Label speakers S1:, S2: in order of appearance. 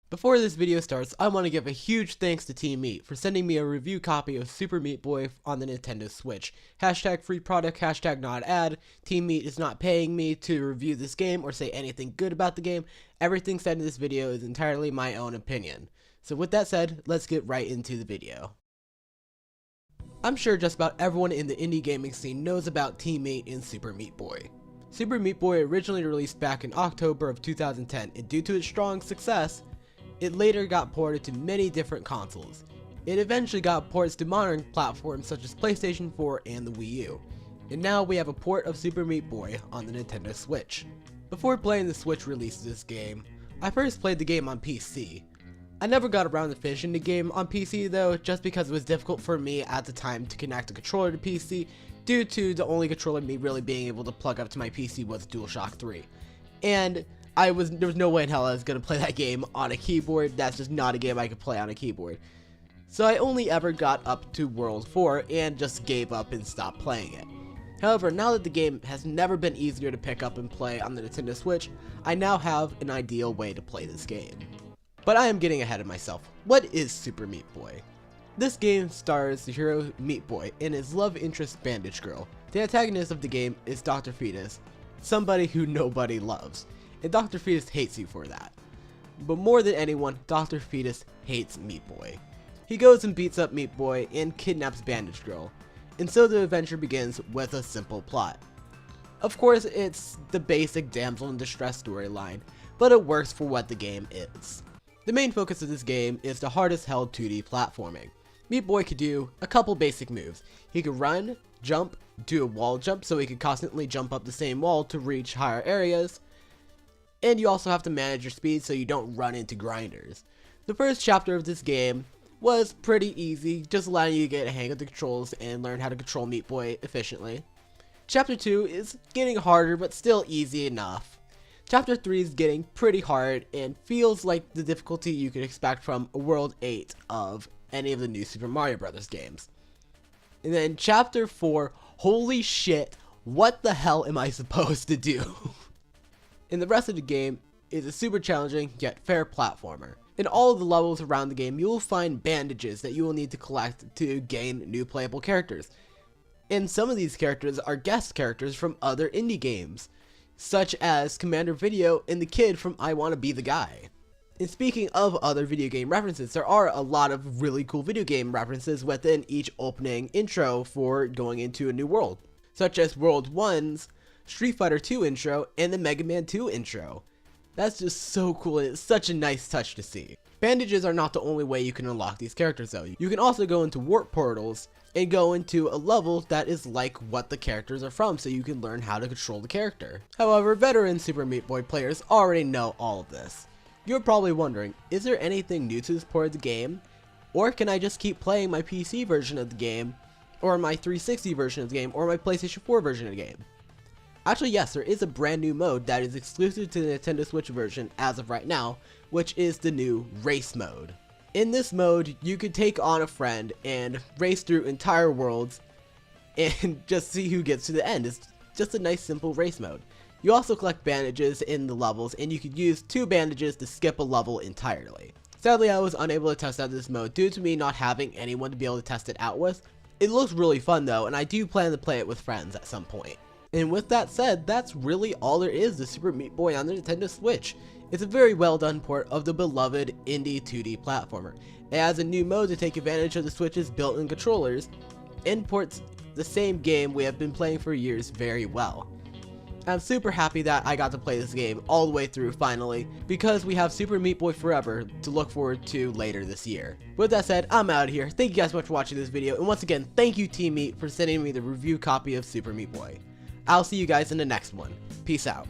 S1: Before this video starts, I want to give a huge thanks to Team Meat for sending me a review copy of Super Meat Boy on the Nintendo Switch. Hashtag free product, hashtag not ad. Team Meat is not paying me to review this game or say anything good about the game. Everything said in this video is entirely my own opinion. So with that said, let's get right into the video. I'm sure just about everyone in the indie gaming scene knows about Team Meat and Super Meat Boy. Super Meat Boy originally released back in October of 2010, and due to its strong success, it later got ported to many different consoles. It eventually got ports to modern platforms such as PlayStation 4 and the Wii U. And now we have a port of Super Meat Boy on the Nintendo Switch. Before playing the Switch release of this game, I first played the game on PC. I never got around to finishing the game on PC though, just because it was difficult for me at the time to connect a controller to PC, due to the only controller me really being able to plug up to my PC was DualShock 3. And there was no way in hell I was going to play that game on a keyboard. That's just not a game I could play on a keyboard. So I only ever got up to World 4 and just gave up and stopped playing it. However, now that the game has never been easier to pick up and play on the Nintendo Switch, I now have an ideal way to play this game. But I am getting ahead of myself. What is Super Meat Boy? This game stars the hero Meat Boy and his love interest Bandage Girl. The antagonist of the game is Dr. Fetus, somebody who nobody loves. And Dr. Fetus hates you for that. But more than anyone, Dr. Fetus hates Meat Boy. He goes and beats up Meat Boy and kidnaps Bandage Girl. And so the adventure begins with a simple plot. Of course, it's the basic damsel in distress storyline, but it works for what the game is. The main focus of this game is the hard as hell 2D platforming. Meat Boy could do a couple basic moves. He could run, jump, do a wall jump so he could constantly jump up the same wall to reach higher areas. And you also have to manage your speed so you don't run into grinders. The first chapter of this game was pretty easy, just allowing you to get a hang of the controls and learn how to control Meat Boy efficiently. Chapter 2 is getting harder but still easy enough. Chapter 3 is getting pretty hard and feels like the difficulty you could expect from a World 8 of any of the new Super Mario Bros. Games. And then Chapter 4, holy shit, what the hell am I supposed to do? And the rest of the game is a super challenging yet fair platformer. In all of the levels around the game, you will find bandages that you will need to collect to gain new playable characters. And some of these characters are guest characters from other indie games, such as Commander Video and the kid from I Wanna Be the Guy. And speaking of other video game references, there are a lot of really cool video game references within each opening intro for going into a new world, such as World 1's Street Fighter 2 intro and the Mega Man 2 intro. That's just so cool, and it's such a nice touch to see. Bandages are not the only way you can unlock these characters though. You can also go into warp portals and go into a level that is like what the characters are from, so you can learn how to control the character. However, veteran Super Meat Boy players already know all of this. You're probably wondering, is there anything new to this port of the game? Or can I just keep playing my PC version of the game, or my 360 version of the game, or my PlayStation 4 version of the game? Actually, yes, there is a brand new mode that is exclusive to the Nintendo Switch version as of right now, which is the new Race Mode. In this mode, you could take on a friend and race through entire worlds and just see who gets to the end. It's just a nice simple race mode. You also collect bandages in the levels, and you could use 2 bandages to skip a level entirely. Sadly, I was unable to test out this mode due to me not having anyone to be able to test it out with. It looks really fun though, and I do plan to play it with friends at some point. And with that said, that's really all there is to Super Meat Boy on the Nintendo Switch. It's a very well done port of the beloved indie 2D platformer. It has a new mode to take advantage of the Switch's built-in controllers, and ports the same game we have been playing for years very well. I'm super happy that I got to play this game all the way through finally, because we have Super Meat Boy Forever to look forward to later this year. With that said, I'm out of here. Thank you guys so much for watching this video, and once again, thank you Team Meat for sending me the review copy of Super Meat Boy. I'll see you guys in the next one. Peace out.